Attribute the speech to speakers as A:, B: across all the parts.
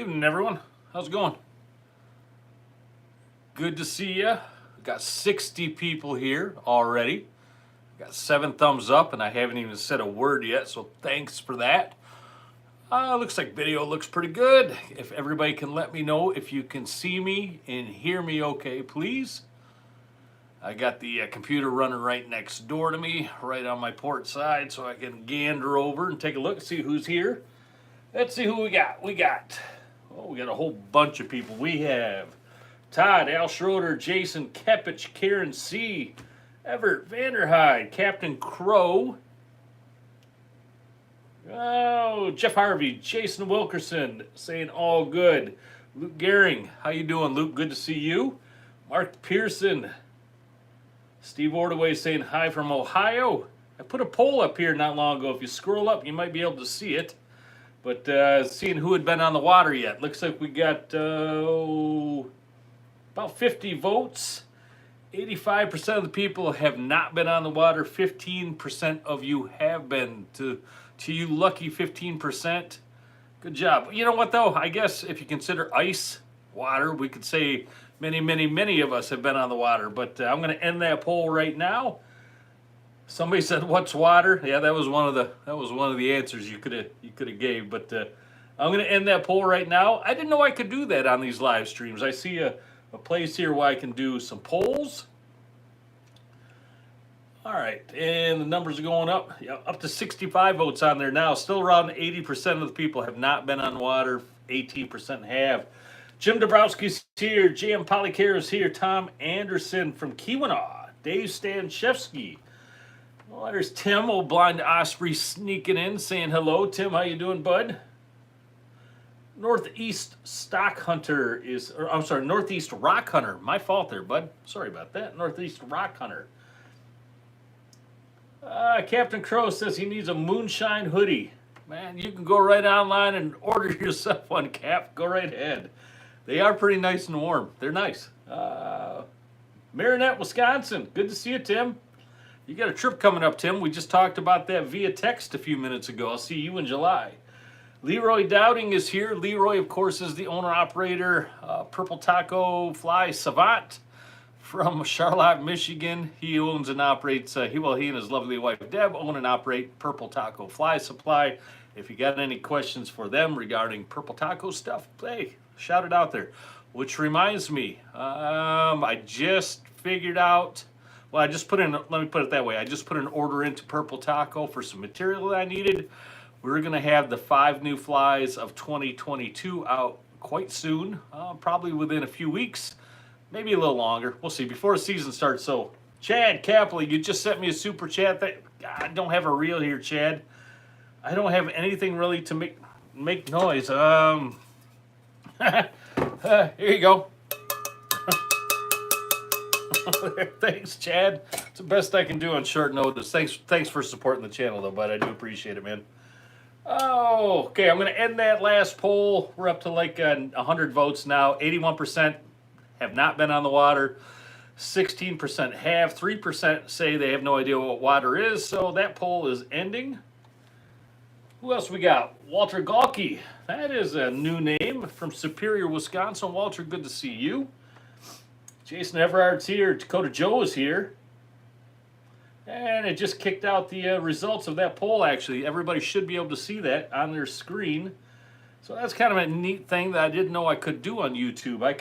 A: Evening, everyone. How's it going? Good to see you. Got 60 people here already. Got 7 thumbs up, and I haven't even said a word yet, so thanks for that. Looks like video looks pretty good. If everybody can let me know if you can see me and hear me okay, please. I got the computer running right next door to me, right on my port side, so I can gander over and take a look and see who's here. Let's see who we got. We got a whole bunch of people. We have Todd, Al Schroeder, Jason Kepich, Karen C., Everett Vanderhyde, Captain Crow, Jeff Harvey, Jason Wilkerson, saying all good. Luke Gehring, how you doing, Luke? Good to see you. Mark Pearson, Steve Ordaway saying hi from Ohio. I put a poll up here not long ago. If you scroll up, you might be able to see it. But seeing who had been on the water yet. Looks like we got about 50 votes. 85% of the people have not been on the water. 15% of you have been. To you lucky 15%. Good job. You know what, though? I guess if you consider ice water, we could say many of us have been on the water. But I'm going to end that poll right now. Somebody said, "What's water?" Yeah, that was one of the answers you could have gave. But I'm going to end that poll right now. I didn't know I could do that on these live streams. I see a place here where I can do some polls. All right, and the numbers are going up. Yeah, up to 65 votes on there now. Still around 80% of the people have not been on water. 18% have. Jim Dabrowski's here. J.M. Polycare is here. Tom Anderson from Keweenaw. Dave Stanchevsky. Well, there's Tim, old blind Osprey, sneaking in, saying hello. Tim, how you doing, bud? Northeast Rock Hunter. My fault there, bud. Sorry about that. Northeast Rock Hunter. Captain Crow says he needs a moonshine hoodie. Man, you can go right online and order yourself one, Cap. Go right ahead. They are pretty nice and warm. They're nice. Marinette, Wisconsin. Good to see you, Tim. You got a trip coming up, Tim. We just talked about that via text a few minutes ago. I'll see you in July. Leroy Dowding is here. Leroy, of course, is the owner-operator, Purple Taco Fly Savant from Charlotte, Michigan. He owns and operates, he and his lovely wife, Deb, own and operate Purple Taco Fly Supply. If you got any questions for them regarding Purple Taco stuff, hey, shout it out there. Which reminds me, I just figured out... Well, let me put it that way. I just put an order into Purple Taco for some material that I needed. We're going to have the 5 new flies of 2022 out quite soon, probably within a few weeks, maybe a little longer. We'll see, before the season starts. So, Chad Capley, you just sent me a super chat. I don't have a reel here, Chad. I don't have anything really to make noise. Here you go. Thanks, Chad. It's the best I can do on short notice. Thanks for supporting the channel, though, bud. I do appreciate it, man. Oh, okay. I'm going to end that last poll. We're up to like 100 votes now. 81% have not been on the water. 16% have. 3% say they have no idea what water is. So that poll is ending. Who else we got? Walter Galkey. That is a new name from Superior, Wisconsin. Walter, good to see you. Jason Everard's here. Dakota Joe is here. And it just kicked out the results of that poll, actually. Everybody should be able to see that on their screen. So that's kind of a neat thing that I didn't know I could do on YouTube. I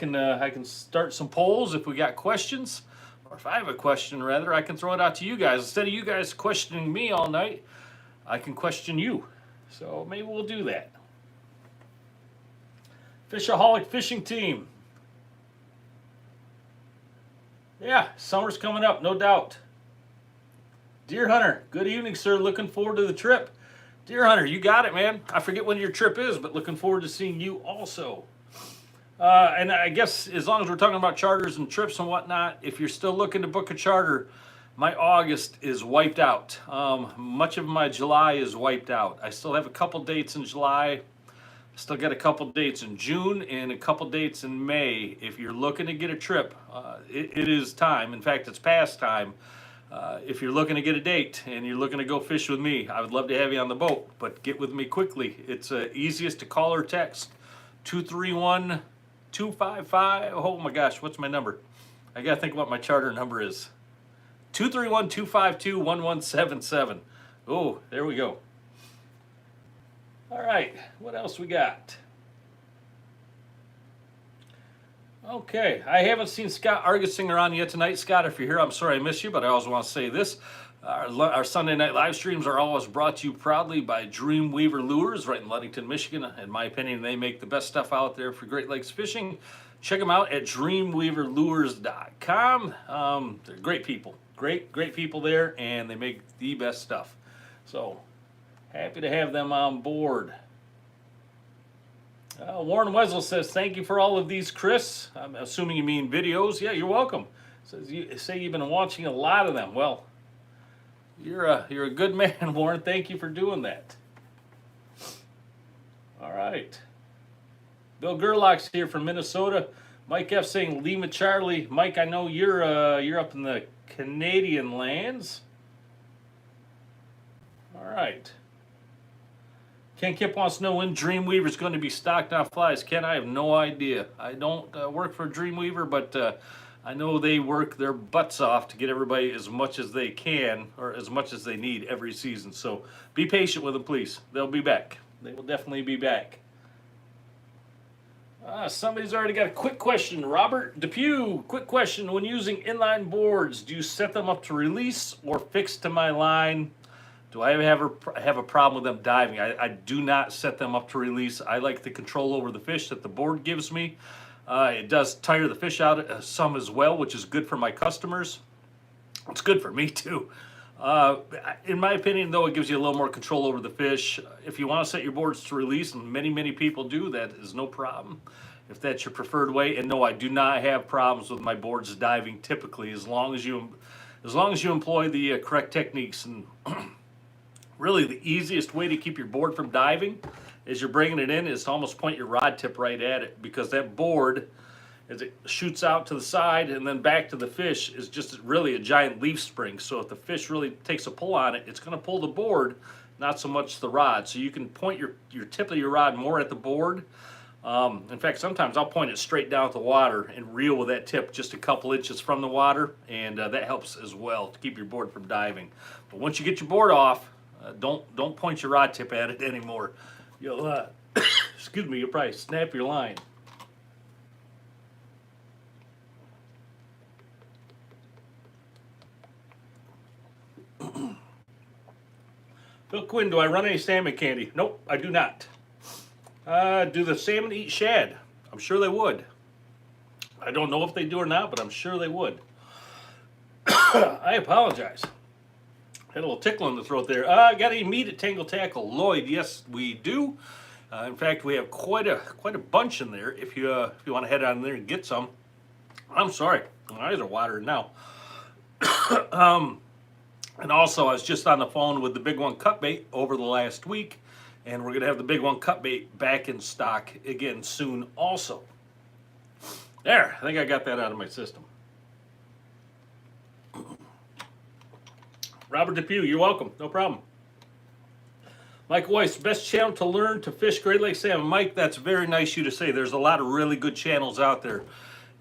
A: can start some polls if we got questions. Or if I have a question, rather, I can throw it out to you guys. Instead of you guys questioning me all night, I can question you. So maybe we'll do that. Fishaholic Fishing Team. Yeah, summer's coming up, no doubt. Deer Hunter, good evening, sir. Looking forward to the trip. Deer Hunter, you got it, man. I forget when your trip is, but looking forward to seeing you also. And I guess as long as we're talking about charters and trips and whatnot, if you're still looking to book a charter, my August is wiped out. Much of my July is wiped out. I still have a couple dates in July. Still got a couple dates in June and a couple dates in May. If you're looking to get a trip, it is time. In fact, it's past time. If you're looking to get a date and you're looking to go fish with me, I would love to have you on the boat, but get with me quickly. It's easiest to call or text 231-255. Oh my gosh, what's my number? I got to think what my charter number is. 231-252-1177. Oh, there we go. All right, what else we got? Okay, I haven't seen Scott Argesinger on yet tonight. Scott, if you're here, I'm sorry I missed you, but I always want to say this. Our Sunday night live streams are always brought to you proudly by Dreamweaver Lures right in Ludington, Michigan. In my opinion, they make the best stuff out there for Great Lakes fishing. Check them out at dreamweaverlures.com. They're great people. Great people there, and they make the best stuff. So, happy to have them on board. Warren Wessel says, thank you for all of these, Chris. I'm assuming you mean videos. Yeah, you're welcome. Says you say you've been watching a lot of them. Well, you're a good man, Warren. Thank you for doing that. All right. Bill Gerlach's here from Minnesota. Mike F saying Lima Charlie. Mike, I know you're up in the Canadian lands. All right. Ken Kip wants to know when Dreamweaver's going to be stocked on flies. Ken, I have no idea. I don't work for Dreamweaver, but I know they work their butts off to get everybody as much as they can or as much as they need every season. So be patient with them, please. They'll be back. They will definitely be back. Somebody's already got a quick question. Robert Depew, quick question. When using inline boards, do you set them up to release or fix to my line? Do I have a problem with them diving? I do not set them up to release. I like the control over the fish that the board gives me. It does tire the fish out some as well, which is good for my customers. It's good for me too. In my opinion, though, it gives you a little more control over the fish. If you want to set your boards to release, and many people do, that is no problem. If that's your preferred way, and no, I do not have problems with my boards diving typically, as long as you employ the correct techniques. And really, the easiest way to keep your board from diving as you're bringing it in is to almost point your rod tip right at it, because that board, as it shoots out to the side and then back to the fish, is just really a giant leaf spring. So if the fish really takes a pull on it, it's going to pull the board, not so much the rod. So you can point your tip of your rod more at the board. In fact, sometimes I'll point it straight down at the water and reel with that tip just a couple inches from the water, and that helps as well to keep your board from diving. But once you get your board off, don't point your rod tip at it anymore. You'll excuse me, you'll probably snap your line. Bill Quinn, do I run any salmon candy? Nope, I do not. Do the salmon eat shad? I'm sure they would. I don't know if they do or not, but I'm sure they would. I apologize. Had a little tickle in the throat there. Got any meat at Tangle Tackle? Lloyd, yes, we do. In fact, we have quite a bunch in there. If you want to head on there and get some. I'm sorry, my eyes are watering now. And also, I was just on the phone with the Big One cut bait over the last week, and we're gonna have the Big One cut bait back in stock again soon. Also, there, I think I got that out of my system. Robert Depew, you're welcome. No problem. Mike Weiss, best channel to learn to fish Great Lakes salmon. Mike, that's very nice of you to say. There's a lot of really good channels out there.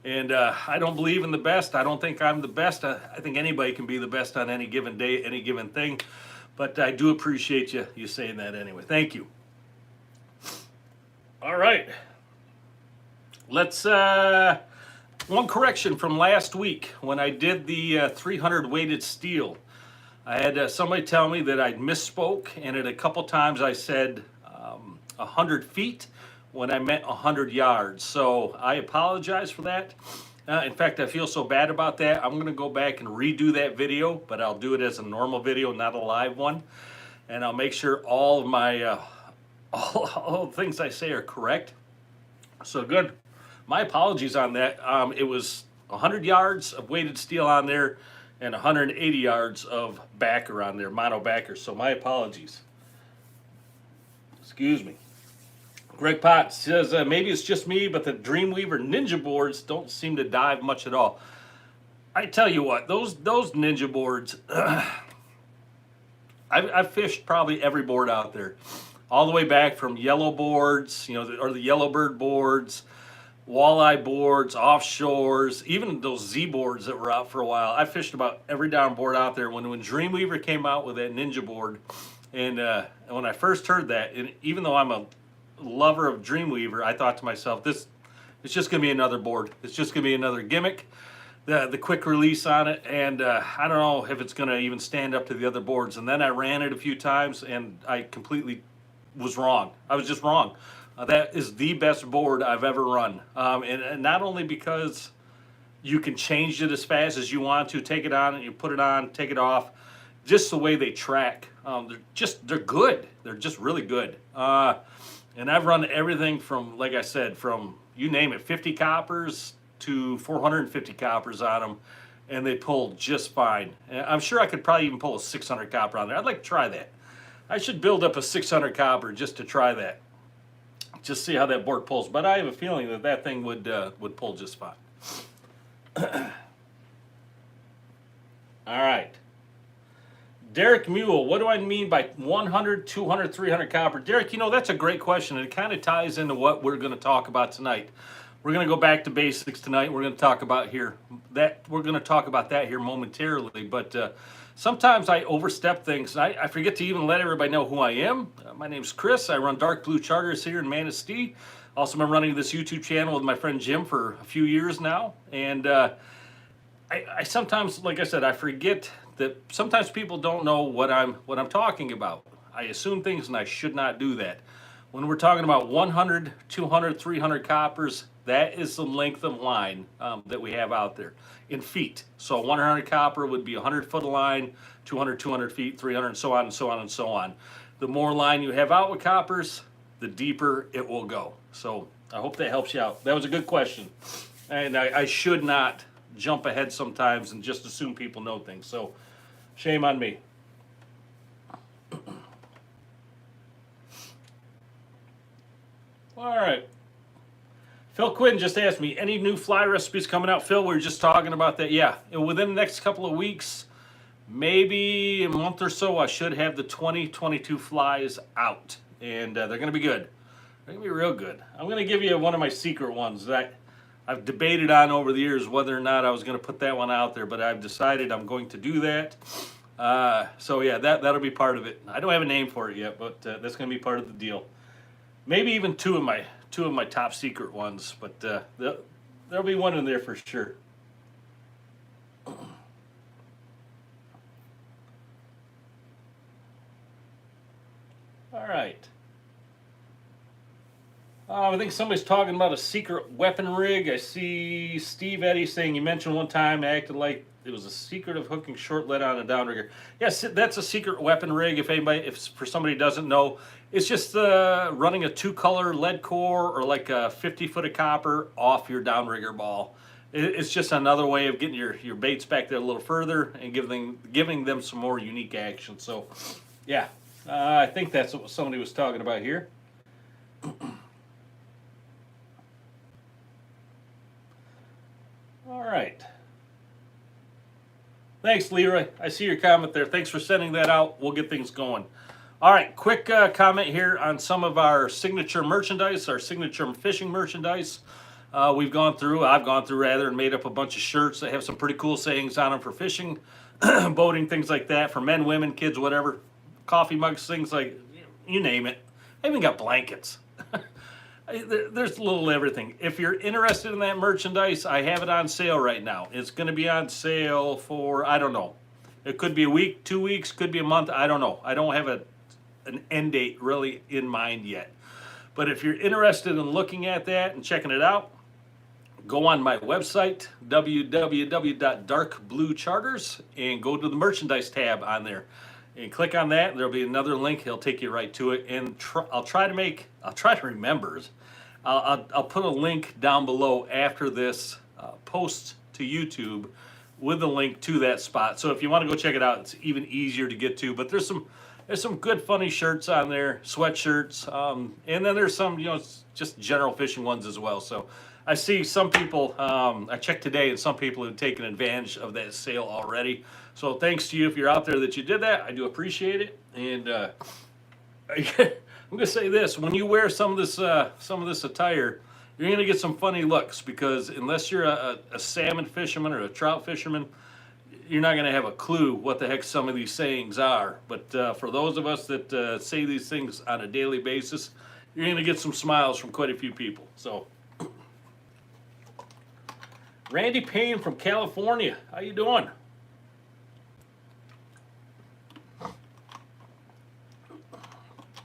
A: And I don't believe in the best. I don't think I'm the best. I think anybody can be the best on any given day, any given thing. But I do appreciate you saying that anyway. Thank you. All right. Let's... one correction from last week when I did the 300 weighted steel. I had somebody tell me that I misspoke, and at a couple times I said 100 feet when I meant 100 yards. So I apologize for that. In fact, I feel so bad about that. I'm going to go back and redo that video, but I'll do it as a normal video, not a live one. And I'll make sure all of my all the things I say are correct. So good. My apologies on that. It was 100 yards of weighted steel on there, and 180 yards of backer on there, mono backer. So my apologies. Excuse me. Greg Potts says, maybe it's just me, but the Dreamweaver Ninja boards don't seem to dive much at all. I tell you what, those Ninja boards, I've fished probably every board out there. all the way back from yellow boards, or the yellowbird boards, walleye boards, offshores, even those Z boards that were out for a while. I fished about every down board out there. When Dreamweaver came out with that Ninja board, and when I first heard that, and even though I'm a lover of Dreamweaver, I thought to myself, it's just going to be another board. It's just going to be another gimmick. The quick release on it, and I don't know if it's going to even stand up to the other boards. And then I ran it a few times, and I completely was wrong. I was just wrong. That is the best board I've ever run, and not only because you can change it as fast as you want to, take it on and you put it on, take it off, just the way they track. They're good. They're just really good. And I've run everything from, like I said, from you name it, 50 coppers to 450 coppers on them, and they pull just fine. And I'm sure I could probably even pull a 600 copper on there. I'd like to try that. I should build up a 600 copper just to try that. Just see how that board pulls. But I have a feeling that thing would pull just fine. All right. Derek Mule, what do I mean by 100, 200, 300 copper? Derek, that's a great question, and it kind of ties into what we're going to talk about tonight. We're going to go back to basics tonight. We're going to talk about that here momentarily, but sometimes I overstep things. I forget to even let everybody know who I am. My name's Chris. I run Dark Blue Charters here in Manistee. Also, been running this YouTube channel with my friend Jim for a few years now, and I sometimes, like I said, I forget that sometimes people don't know what I'm talking about. I assume things, and I should not do that. When we're talking about 100, 200, 300 coppers, that is the length of line that we have out there in feet. So 100 copper would be 100 foot of line, 200 feet, 300, and so on and so on and so on. The more line you have out with coppers, the deeper it will go. So I hope that helps you out. That was a good question. And I should not jump ahead sometimes and just assume people know things. So shame on me. All right. Phil Quinn just asked me, any new fly recipes coming out? Phil, we were just talking about that. Yeah, and within the next couple of weeks, maybe a month or so, I should have the 2022 flies out. And they're going to be good. They're going to be real good. I'm going to give you one of my secret ones that I've debated on over the years whether or not I was going to put that one out there, but I've decided I'm going to do that. So yeah, that'll be part of it. I don't have a name for it yet, but that's going to be part of the deal. Maybe even two of my top secret ones, but there'll be one in there for sure. All right. I think somebody's talking about a secret weapon rig. I see Steve Eddy saying you mentioned one time I acted like it was a secret of hooking short lead on a downrigger. Yes, that's a secret weapon rig. If for somebody who doesn't know, it's just running a 2-color lead core or like a 50 foot of copper off your downrigger ball. It's just another way of getting your baits back there a little further and giving them some more unique action. So, yeah, I think that's what somebody was talking about here. All right. Thanks, Leroy. I see your comment there. Thanks for sending that out. We'll get things going. All right, quick comment here on some of our signature merchandise, our signature fishing merchandise. I've gone through and made up a bunch of shirts that have some pretty cool sayings on them for fishing, boating, things like that, for men, women, kids, whatever. Coffee mugs, things like, you name it. I even got blankets. There's a little everything. If you're interested in that merchandise, I have it on sale right now. It's going to be on sale for, I don't know. It could be a week, 2 weeks, could be a month. I don't know. I don't have an end date really in mind yet. But if you're interested in looking at that and checking it out, go on my website, www.darkbluecharters, and go to the merchandise tab on there. And click on that, and there'll be another link. He'll take you right to it. And I'll try to remember. I'll put a link down below after this post to YouTube with a link to that spot. So if you want to go check it out, it's even easier to get to. But there's some good funny shirts on there, sweatshirts, and then there's some just general fishing ones as well. So I see some people, I checked today, and some people have taken advantage of that sale already. So thanks to you if you're out there that you did that. I do appreciate it. And I'm gonna say this: when you wear some of this attire, you're gonna get some funny looks because unless you're a salmon fisherman or a trout fisherman, you're not gonna have a clue what the heck some of these sayings are. But for those of us that say these things on a daily basis, you're gonna get some smiles from quite a few people. So, Randy Payne from California, how you doing?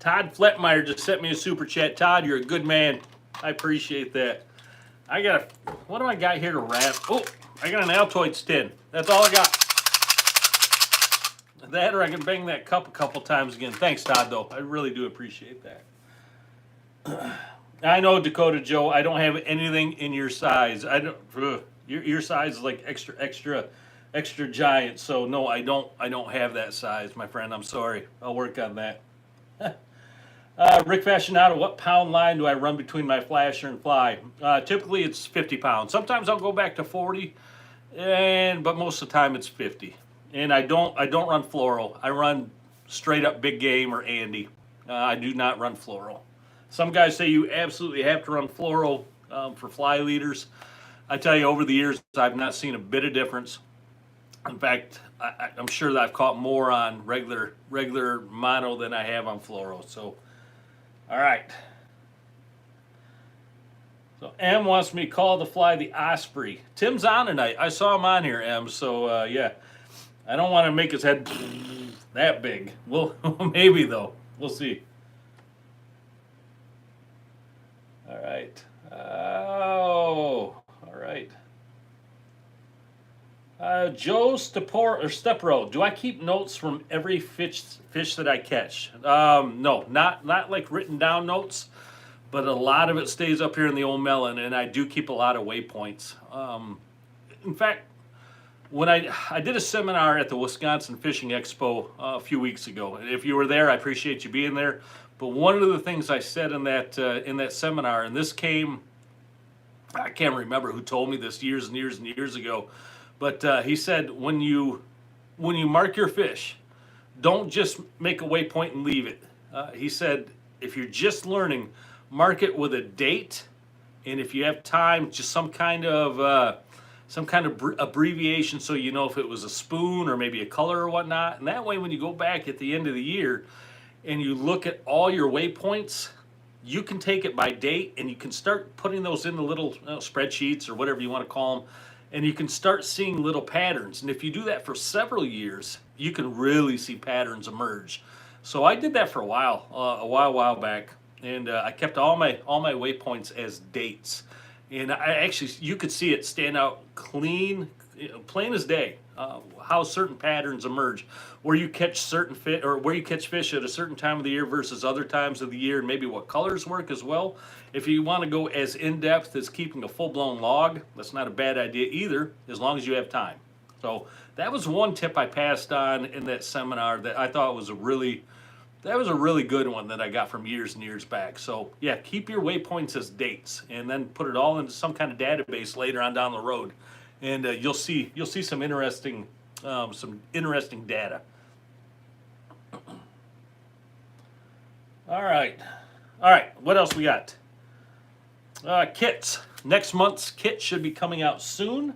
A: Todd Fletmeyer just sent me a super chat. Todd, you're a good man. I appreciate that. What do I got here to wrap? Oh, I got an Altoids tin. That's all I got. That or I can bang that cup a couple times again. Thanks, Todd, though. I really do appreciate that. I know, Dakota Joe, I don't have anything in your size. I don't. Your size is like extra giant. So no, I don't have that size, my friend. I'm sorry. I'll work on that. Rick Fashionado, what pound line do I run between my flasher and fly? Typically it's 50 pounds. Sometimes I'll go back to 40, but most of the time it's 50. And I don't run fluoro. I run straight up big game or Andy. I do not run fluoro. Some guys say you absolutely have to run fluoro for fly leaders. I tell you, over the years I've not seen a bit of difference. In fact, I'm sure that I've caught more on regular mono than I have on fluoro. So. All right. So M wants me to call the fly the Osprey. Tim's on tonight. I saw him on here, M. So yeah, I don't want to make his head that big. Well, maybe though. We'll see. All right. Oh, all right. Joe Stepro, do I keep notes from every fish that I catch? No, not like written down notes, but a lot of it stays up here in the old melon, and I do keep a lot of waypoints. In fact, when I did a seminar at the Wisconsin Fishing Expo a few weeks ago, and if you were there, I appreciate you being there. But one of the things I said in that seminar, and this came, I can't remember who told me this years and years and years ago. But he said, when you mark your fish, don't just make a waypoint and leave it. He said, if you're just learning, mark it with a date, and if you have time, just some kind of abbreviation so you know if it was a spoon or maybe a color or whatnot. And that way, when you go back at the end of the year and you look at all your waypoints, you can take it by date and you can start putting those in the little spreadsheets or whatever you want to call them. And you can start seeing little patterns. And if you do that for several years, you can really see patterns emerge. So I did that for a while back, and I kept all my waypoints as dates. And you could see it stand out clean, plain as day. How certain patterns emerge, where you catch fish at a certain time of the year versus other times of the year, and maybe what colors work as well. If you want to go as in-depth as keeping a full-blown log, that's not a bad idea either, as long as you have time. So that was one tip I passed on in that seminar that I thought was a really good one that I got from years and years back. So yeah, keep your waypoints as dates, and then put it all into some kind of database later on down the road, and you'll see some interesting data. All right. What else we got? Kits. Next month's kit should be coming out soon.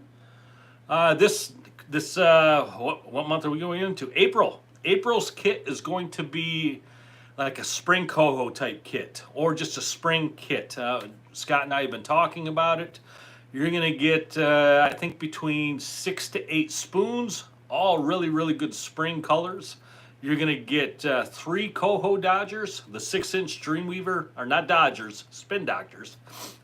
A: What month are we going into? April. April's kit is going to be like a spring coho type kit, or just a spring kit. Scott and I have been talking about it. You're going to get, I think, between 6 to 8 spoons, all really, really good spring colors. You're going to get 3 coho dodgers, the 6-inch Dreamweaver, or not dodgers, spin doctors,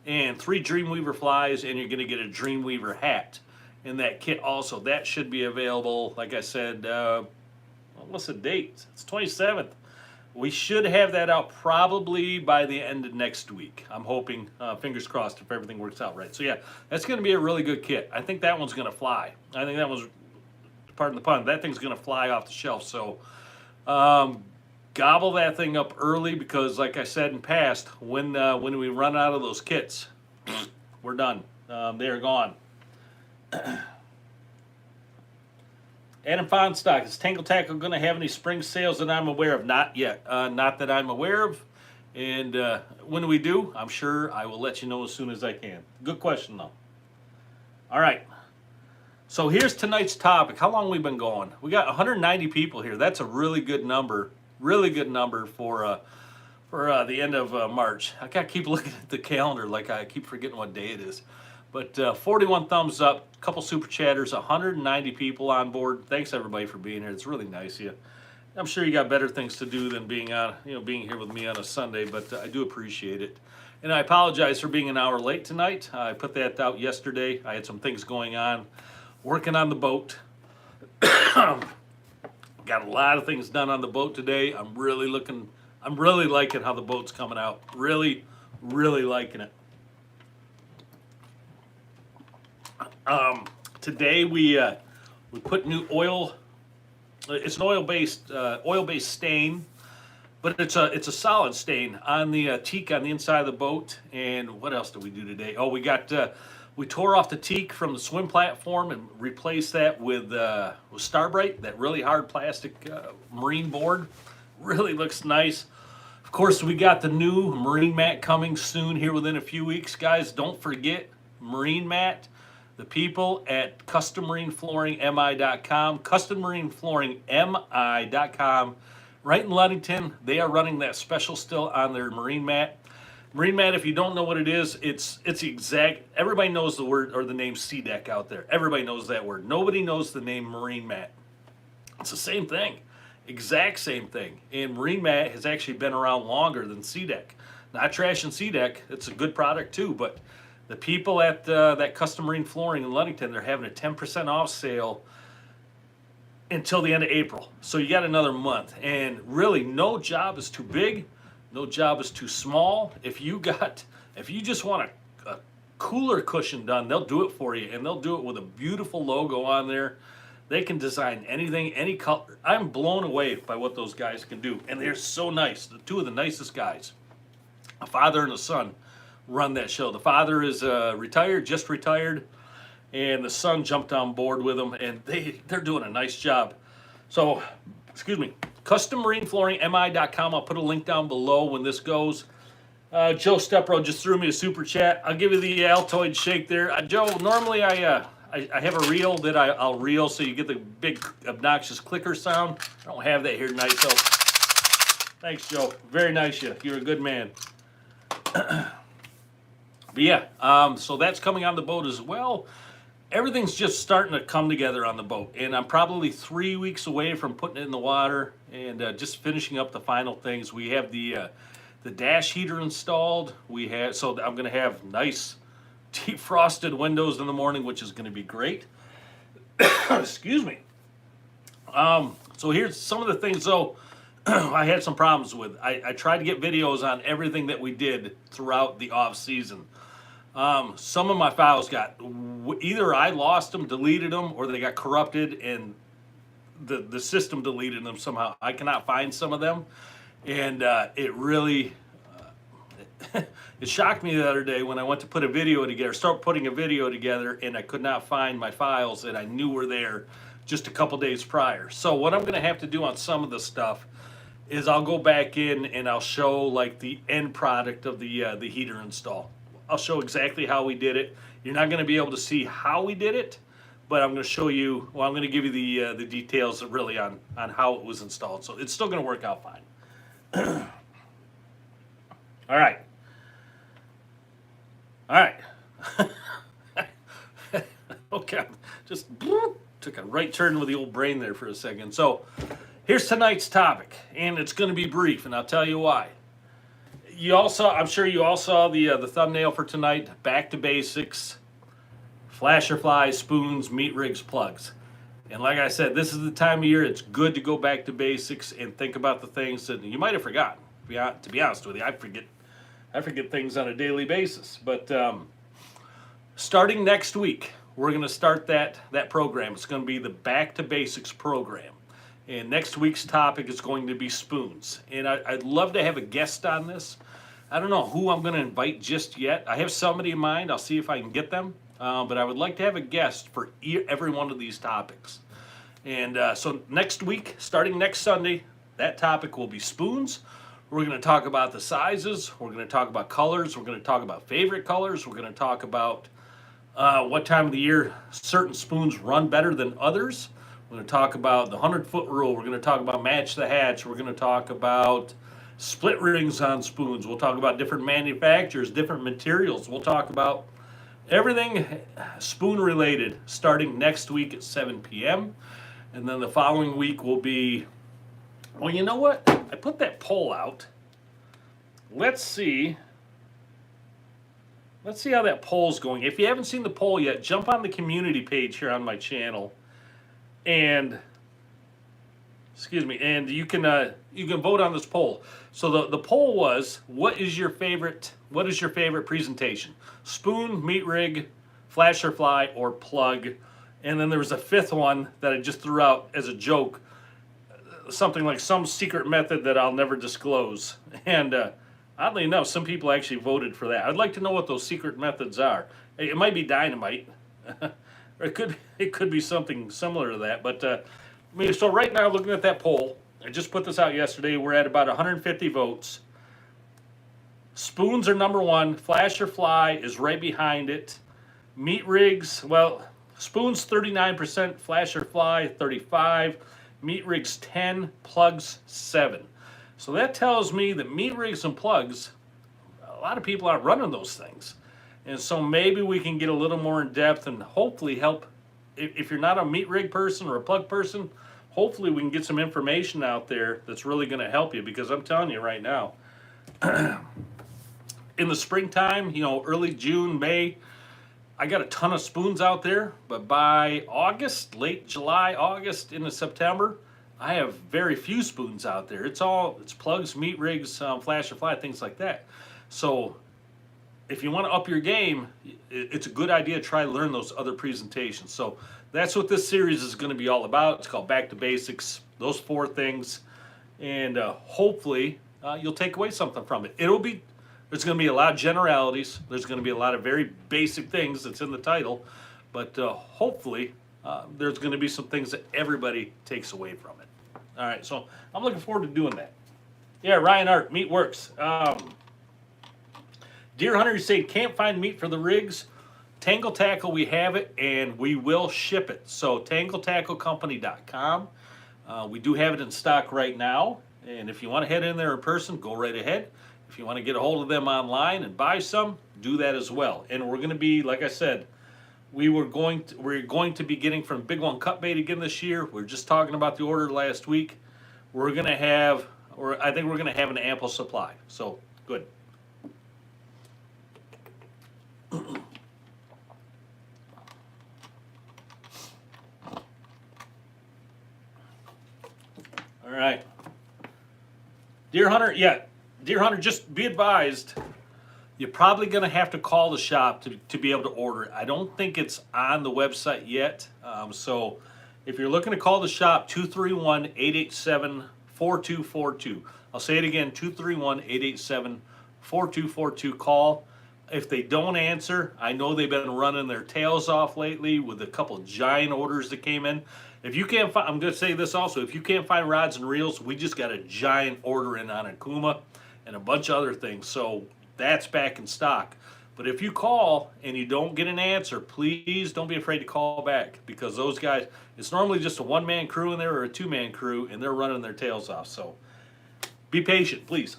A: and 3 Dreamweaver flies, and you're going to get a Dreamweaver hat in that kit also. That should be available, like I said, what's the date? It's 27th. We should have that out probably by the end of next week. I'm hoping, fingers crossed, if everything works out right. So yeah, that's going to be a really good kit. I think that one's going to fly. I think that was, pardon the pun, that thing's going to fly off the shelf. So gobble that thing up early, because like I said in past, when we run out of those kits, we're done. They're gone. Adam Fonstock, is Tangle Tackle going to have any spring sales that I'm aware of? Not yet. Not that I'm aware of. And when we do, I'm sure I will let you know as soon as I can. Good question, though. All right. So here's tonight's topic. How long we been going? We got 190 people here. That's a really good number. Really good number for the end of March. I gotta keep looking at the calendar like I keep forgetting what day it is. But 41 thumbs up, a couple super chatters, 190 people on board. Thanks everybody for being here. It's really nice of you. I'm sure you got better things to do than being here with me on a Sunday, but I do appreciate it. And I apologize for being an hour late tonight. I put that out yesterday. I had some things going on, working on the boat. Got a lot of things done on the boat today. I'm really liking how the boat's coming out. Really, really liking it. Today we put new oil. It's an oil-based stain, but it's a solid stain on the teak on the inside of the boat. And what else did we do today? Oh, we tore off the teak from the swim platform and replaced that with Starbright, that really hard plastic marine board. Really looks nice. Of course, we got the new marine mat coming soon here within a few weeks, guys. Don't forget marine mat. The people at CustomMarineFlooringMI.com, CustomMarineFlooringMI.com, right in Ludington, they are running that special still on their marine mat. Marine mat, if you don't know what it is, it's the exact, everybody knows the word or the name sea deck out there. Everybody knows that word. Nobody knows the name marine mat. It's the same thing, exact same thing. And marine mat has actually been around longer than sea deck. Not trashing sea deck, it's a good product too, but the people at that Custom Marine Flooring in Ludington, they're having a 10% off sale until the end of April. So you got another month. And really, no job is too big. No job is too small. If you just want a cooler cushion done, they'll do it for you. And they'll do it with a beautiful logo on there. They can design anything, any color. I'm blown away by what those guys can do. And they're so nice. The two of the nicest guys. A father and a son run that show. The father is retired, just retired, and the son jumped on board with them, and they're doing a nice job. So, excuse me, CustomMarineFlooringMI.com. I'll put a link down below when this goes. Joe Stepro just threw me a super chat. I'll give you the Altoid shake there. Joe, normally I have a reel that I'll reel so you get the big obnoxious clicker sound. I don't have that here tonight, so thanks, Joe. Very nice of you. You're a good man. But yeah, so that's coming on the boat as well. Everything's just starting to come together on the boat, and I'm probably 3 weeks away from putting it in the water and just finishing up the final things. We have the dash heater installed. So I'm going to have nice deep frosted windows in the morning, which is going to be great. Excuse me. So here's some of the things though I had some problems with. I tried to get videos on everything that we did throughout the off season. Some of my files either I lost them, deleted them, or they got corrupted and the system deleted them somehow. I cannot find some of them, and it really it shocked me the other day when I went to put a video together, start putting a video together, and I could not find my files that I knew were there just a couple days prior. So what I'm going to have to do on some of the stuff is I'll go back in and I'll show like the end product of the heater install. I'll show exactly how we did it. You're not going to be able to see how we did it, but I'm going to show you, well, I'm going to give you the details really on how it was installed. So it's still going to work out fine. All right. All right. Okay, just took a right turn with the old brain there for a second. So here's tonight's topic, and it's going to be brief, and I'll tell you why. I'm sure you all saw the thumbnail for tonight. Back to basics, flasher flies, spoons, meat rigs, plugs. And like I said, this is the time of year it's good to go back to basics and think about the things that you might have forgotten. To be honest with you, I forget things on a daily basis. But starting next week, we're going to start that program. It's going to be the Back to Basics program. And next week's topic is going to be spoons. And I'd love to have a guest on this. I don't know who I'm going to invite just yet. I have somebody in mind. I'll see if I can get them. But I would like to have a guest for every one of these topics. And so next week, starting next Sunday, that topic will be spoons. We're going to talk about the sizes. We're going to talk about colors. We're going to talk about favorite colors. We're going to talk about what time of the year certain spoons run better than others. We're going to talk about the 100-foot rule. We're going to talk about match the hatch. We're going to talk about split rings on spoons. We'll talk about different manufacturers, different materials. We'll talk about everything spoon related starting next week at 7 p.m. And then the following week will be, well, you know what? I put that poll out. Let's see how that poll's going. If you haven't seen the poll yet, jump on the community page here on my channel, and and you can vote on this poll. So the poll was, what is your favorite presentation? Spoon, meat rig, flash or fly, or plug? And then there was a fifth one that I just threw out as a joke, something like some secret method that I'll never disclose. And oddly enough, some people actually voted for that. I'd like to know what those secret methods are. It might be dynamite, or it could be something similar to that. But so right now, looking at that poll, I just put this out yesterday. We're at about 150 votes. Spoons are number one. Flash or fly is right behind it. Meat rigs, well, spoons 39%, flash or fly 35%, meat rigs 10%, plugs 7%. So that tells me that meat rigs and plugs, a lot of people aren't running those things. And so maybe we can get a little more in depth and hopefully help. If you're not a meat rig person or a plug person, hopefully we can get some information out there that's really going to help you, because I'm telling you right now, in the springtime, early June, May, I got a ton of spoons out there, but by August, late July, August into September, I have very few spoons out there. It's plugs, meat rigs, flash or fly, things like that. So if you want to up your game, it's a good idea to try to learn those other presentations. So that's what this series is going to be all about. It's called Back to Basics, those 4 things, and hopefully you'll take away something from it. There's going to be a lot of generalities. There's going to be a lot of very basic things that's in the title, but hopefully there's going to be some things that everybody takes away from it. All right, so I'm looking forward to doing that. Yeah, Ryan Art, meat works. Deer Hunter, you say can't find meat for the rigs. Tangle Tackle, we have it, and we will ship it. So TangleTackleCompany.com. We do have it in stock right now, and if you want to head in there in person, go right ahead. If you want to get a hold of them online and buy some, do that as well. And we're going to be, like I said, we're going to be getting from Big One Cut Bait again this year. We were just talking about the order last week. I think we're going to have an ample supply. So good. All right. Deer Hunter, just be advised, you're probably going to have to call the shop to be able to order it. I don't think it's on the website yet. So if you're looking to call the shop, 231-887-4242. I'll say it again, 231-887-4242. Call. If they don't answer, I know they've been running their tails off lately with a couple of giant orders that came in. If you can't find, I'm going to say this also, if you can't find rods and reels, we just got a giant order in on Akuma and a bunch of other things. So that's back in stock. But if you call and you don't get an answer, please don't be afraid to call back, because those guys, it's normally just a one-man crew in there or a two-man crew, and they're running their tails off. So be patient, please.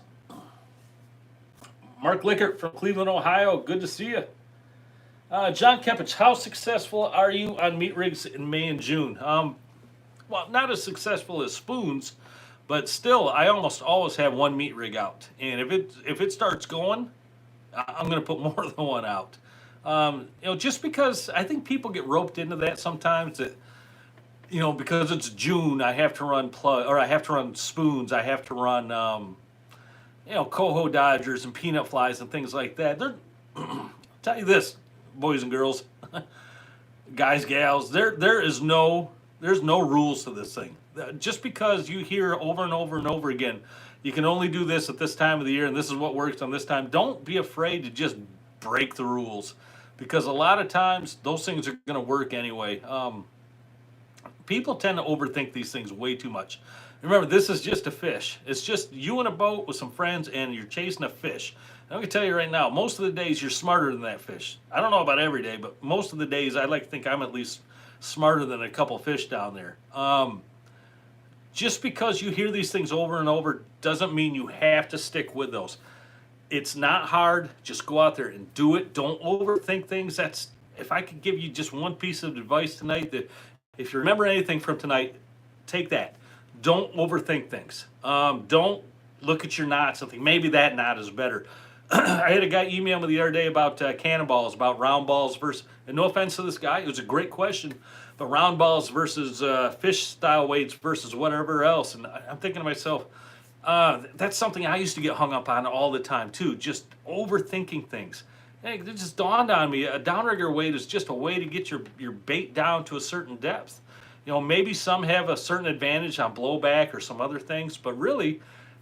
A: Mark Lickert from Cleveland, Ohio. Good to see you. John Kempich, how successful are you on meat rigs in May and June? Well, not as successful as spoons, but still, I almost always have one meat rig out. And if it starts going, I'm going to put more than one out. Just because I think people get roped into that sometimes. That, because it's June, I have to run I have to run spoons. I have to run, coho dodgers and peanut flies and things like that. I'll tell you this, boys and girls, guys, gals, there's no rules to this thing. Just because you hear over and over and over again, you can only do this at this time of the year and this is what works on this time. Don't be afraid to just break the rules, because a lot of times those things are going to work anyway. People tend to overthink these things way too much. Remember, this is just a fish. It's just you in a boat with some friends and you're chasing a fish. I'm gonna tell you right now, most of the days you're smarter than that fish. I don't know about every day, but most of the days I like to think I'm at least smarter than a couple fish down there. Just because you hear these things over and over doesn't mean you have to stick with those. It's not hard. Just go out there and do it. Don't overthink things. That's if I could give you just one piece of advice tonight, that if you remember anything from tonight, take that. Don't overthink things. Don't look at your knots and think maybe that knot is better. I had a guy email me the other day about cannonballs, about round balls versus, and no offense to this guy, it was a great question, but round balls versus fish style weights versus whatever else. And I'm thinking to myself, that's something I used to get hung up on all the time too, just overthinking things. Hey, it just dawned on me, a downrigger weight is just a way to get your bait down to a certain depth. You know, maybe some have a certain advantage on blowback or some other things, but really,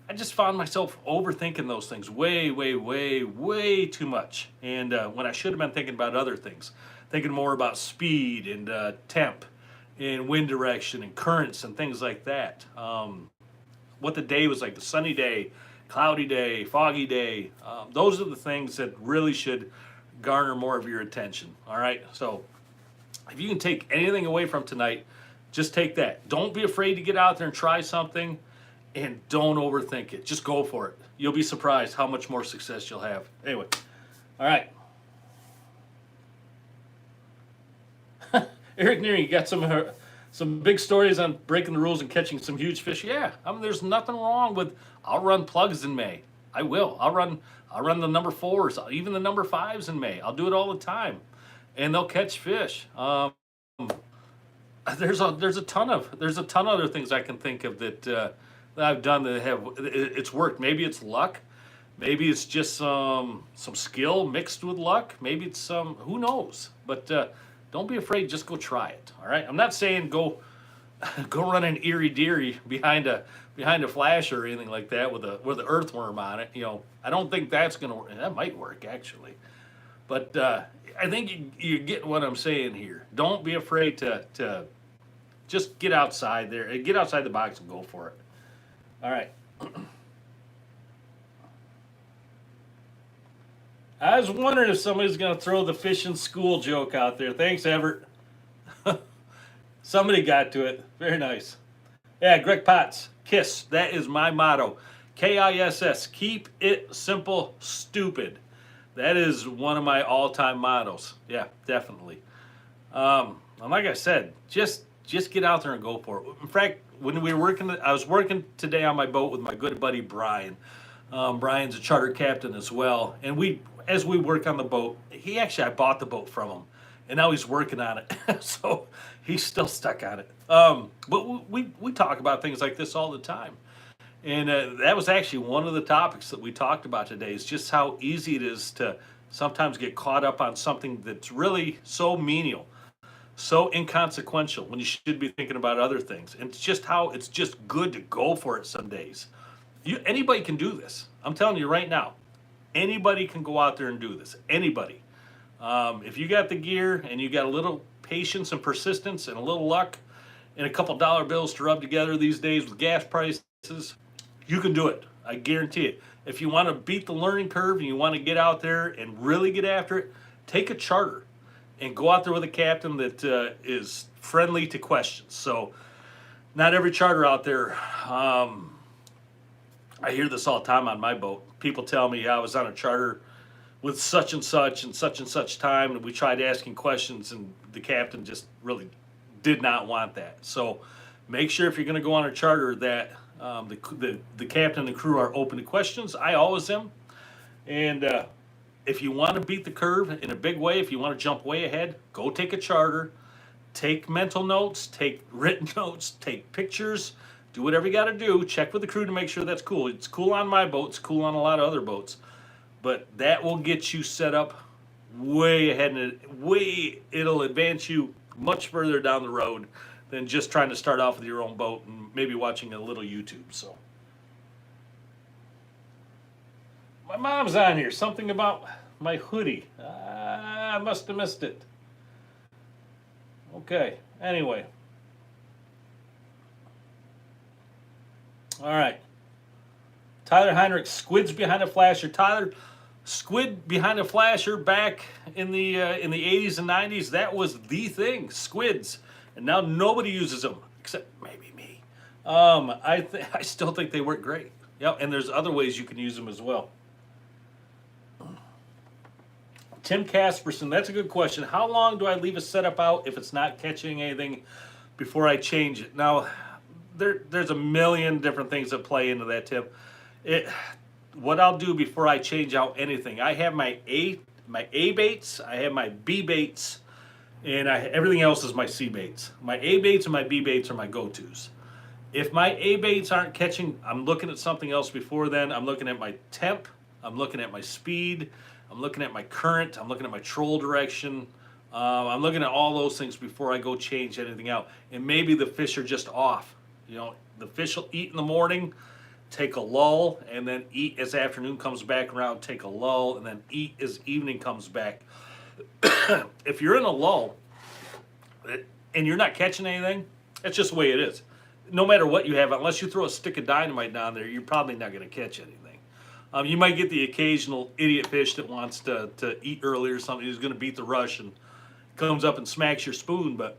A: I just found myself overthinking those things way, way, way, way too much. And when I should have been thinking about other things, thinking more about speed and temp and wind direction and currents and things like that. What the day was like, the sunny day, cloudy day, foggy day. Those are the things that really should garner more of your attention. All right. So if you can take anything away from tonight, just take that. Don't be afraid to get out there and try something. And don't overthink it. Just go for it. You'll be surprised how much more success you'll have. Anyway, all right. Eric Neary, you got some big stories on breaking the rules and catching some huge fish. Yeah, I mean, there's nothing wrong with. I'll run plugs in May. I will. I'll run the number 4s, even the number 5s in May. I'll do it all the time, and they'll catch fish. There's a ton of other things I can think of that I've done that it's worked. Maybe it's luck, maybe it's just some skill mixed with luck. Maybe it's some who knows. But don't be afraid. Just go try it. All right. I'm not saying go run an eerie deary behind a flash or anything like that with an earthworm on it. You know, I don't think that's gonna work. That might work actually, but I think you get what I'm saying here. Don't be afraid to just get outside there, get outside the box and go for it. All right. I was wondering if somebody's going to throw the fish in school joke out there. Thanks, Everett. Somebody got to it. Very nice. Yeah, Greg Potts, KISS. That is my motto. KISS. Keep it simple, stupid. That is one of my all-time mottos. Yeah, definitely. And like I said, just get out there and go for it. In fact, when we were working, I was working today on my boat with my good buddy Brian. Brian's a charter captain as well, and as we work on the boat, I bought the boat from him, and now he's working on it, so he's still stuck on it. But we talk about things like this all the time, and that was actually one of the topics that we talked about today. Is just how easy it is to sometimes get caught up on something that's really so menial, so inconsequential, when you should be thinking about other things. And it's just how it's just good to go for it some days. Anybody can do this. I'm telling you right now, anybody can go out there and do this. Anybody. If you got the gear and you got a little patience and persistence and a little luck and a couple dollar bills to rub together these days with gas prices, you can do it. I guarantee it. If you want to beat the learning curve and you want to get out there and really get after it, take a charter and go out there with a captain that is friendly to questions. So not every charter out there, I hear this all the time on my boat. People tell me I was on a charter with such and such time, and we tried asking questions, and the captain just really did not want that. So make sure if you're going to go on a charter that the captain and the crew are open to questions. I always am. And if you want to beat the curve in a big way, if you want to jump way ahead, go take a charter. Take mental notes, take written notes, take pictures, do whatever you got to do. Check with the crew to make sure that's cool. It's cool on my boat. It's cool on a lot of other boats. But that will get you set up way ahead, and it'll advance you much further down the road than just trying to start off with your own boat and maybe watching a little YouTube. So my mom's on here. Something about my hoodie. I must have missed it. Okay. Anyway. All right. Tyler Heinrich, squids behind a flasher. Tyler, squid behind a flasher back in the 80s and 90s. That was the thing, squids, and now nobody uses them except maybe me. I still think they work great. Yep, and there's other ways you can use them as well. Tim Casperson, that's a good question. How long do I leave a setup out if it's not catching anything before I change it? Now, there's a million different things that play into that, Tim. What I'll do before I change out anything, I have my A baits, I have my B baits, and everything else is my C baits. My A baits and my B baits are my go-tos. If my A baits aren't catching, I'm looking at something else before then. I'm looking at my temp, I'm looking at my speed, I'm looking at my current, I'm looking at my troll direction. I'm looking at all those things before I go change anything out. And maybe the fish are just off. You know, the fish will eat in the morning, take a lull, and then eat as afternoon comes back around, take a lull, and then eat as evening comes back. If you're in a lull and you're not catching anything, that's just the way it is. No matter what you have, unless you throw a stick of dynamite down there, you're probably not going to catch anything. You might get the occasional idiot fish that wants to eat early or something, who's going to beat the rush and comes up and smacks your spoon, but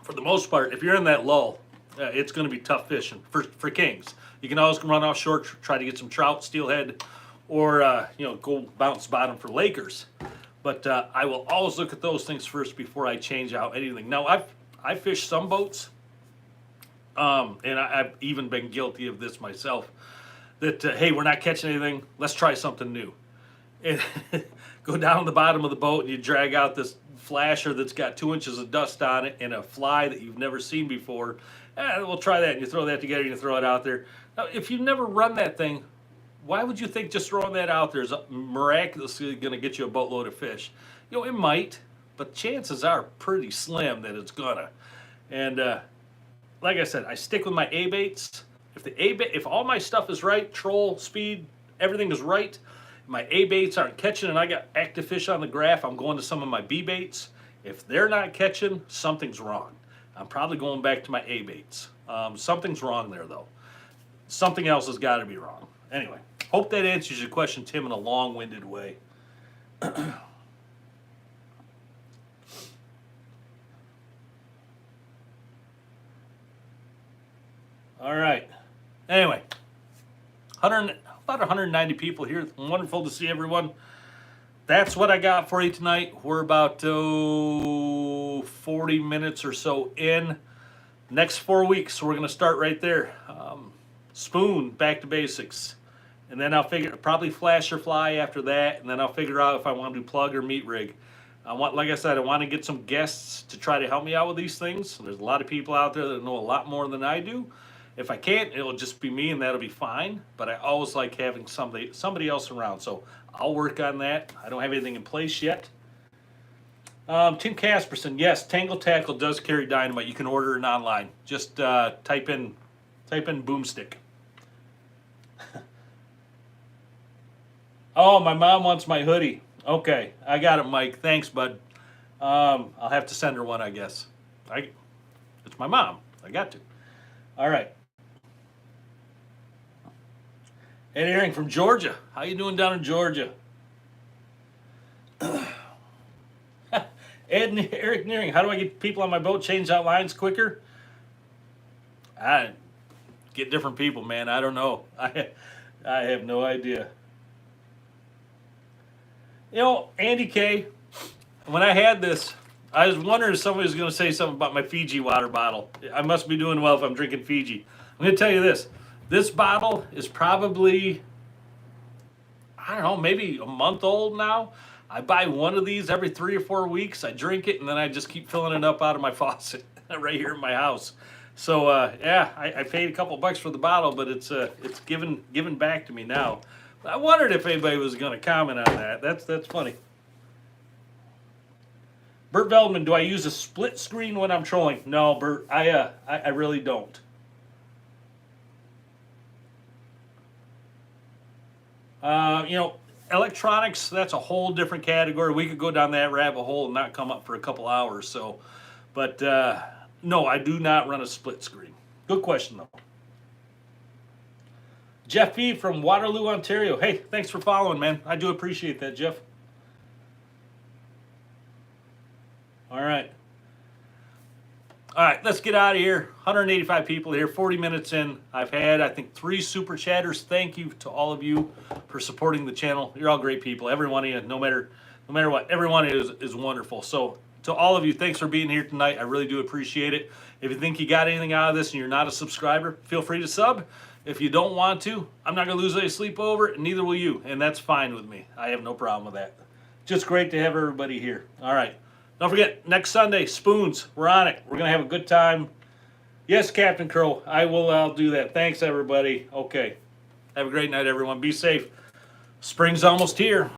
A: for the most part, if you're in that lull, it's going to be tough fishing for kings. You can always run offshore, try to get some trout, steelhead, or go bounce bottom for Lakers. But I will always look at those things first before I change out anything. Now, I've fished some boats, and I've even been guilty of this myself, that, hey, we're not catching anything, let's try something new. And go down to the bottom of the boat and you drag out this flasher that's got 2 inches of dust on it and a fly that you've never seen before. We'll try that, and you throw that together and you throw it out there. Now, if you've never run that thing, why would you think just throwing that out there is miraculously going to get you a boatload of fish? You know, it might, but chances are pretty slim that it's gonna. And like I said, I stick with my A baits. If all my stuff is right, troll, speed, everything is right, my A baits aren't catching and I got active fish on the graph, I'm going to some of my B baits. If they're not catching, something's wrong. I'm probably going back to my A baits. Something's wrong there, though. Something else has got to be wrong. Anyway, hope that answers your question, Tim, in a long-winded way. All right. Anyway, about 190 people here. Wonderful to see everyone. That's what I got for you tonight. We're about 40 minutes or so in. Next 4 weeks, we're going to start right there. Spoon, back to basics. And then I'll probably flash or fly after that. And then I'll figure out if I want to do plug or meat rig. Like I said, I want to get some guests to try to help me out with these things. There's a lot of people out there that know a lot more than I do. If I can't, it'll just be me, and that'll be fine. But I always like having somebody else around. So I'll work on that. I don't have anything in place yet. Tim Casperson, yes, Tangle Tackle does carry dynamite. You can order it online. Just type in boomstick. Oh, my mom wants my hoodie. Okay, I got it, Mike. Thanks, bud. I'll have to send her one, I guess. It's my mom. I got to. All right. Ed Herring from Georgia. How you doing down in Georgia? Ed and Eric Nearing, how do I get people on my boat change out lines quicker? I get different people, man. I don't know. I have no idea. You know, Andy K, when I had this, I was wondering if somebody was going to say something about my Fiji water bottle. I must be doing well if I'm drinking Fiji. I'm going to tell you this. This bottle is probably, I don't know, maybe a month old now. I buy one of these every 3 or 4 weeks. I drink it, and then I just keep filling it up out of my faucet right here in my house. So, yeah, I paid a couple bucks for the bottle, but it's given back to me now. I wondered if anybody was going to comment on that. That's funny. Bert Veldman, do I use a split screen when I'm trolling? No, Bert, I really don't. Electronics, that's a whole different category. We could go down that rabbit hole and not come up for a couple hours. So, but no, I do not run a split screen. Good question, though. Jeff E. from Waterloo, Ontario. Hey, thanks for following, man. I do appreciate that, Jeff. All right. All right, let's get out of here. 185 people here, 40 minutes in. I've had, I think, 3 super chatters. Thank you to all of you for supporting the channel. You're all great people. Every one of you, no matter what, everyone is wonderful. So to all of you, thanks for being here tonight. I really do appreciate it. If you think you got anything out of this and you're not a subscriber, feel free to sub. If you don't want to, I'm not going to lose any sleep over it, and neither will you, and that's fine with me. I have no problem with that. Just great to have everybody here. All right. Don't forget, next Sunday, spoons. We're on it. We're going to have a good time. Yes, Captain Crow, I'll do that. Thanks, everybody. Okay. Have a great night, everyone. Be safe. Spring's almost here.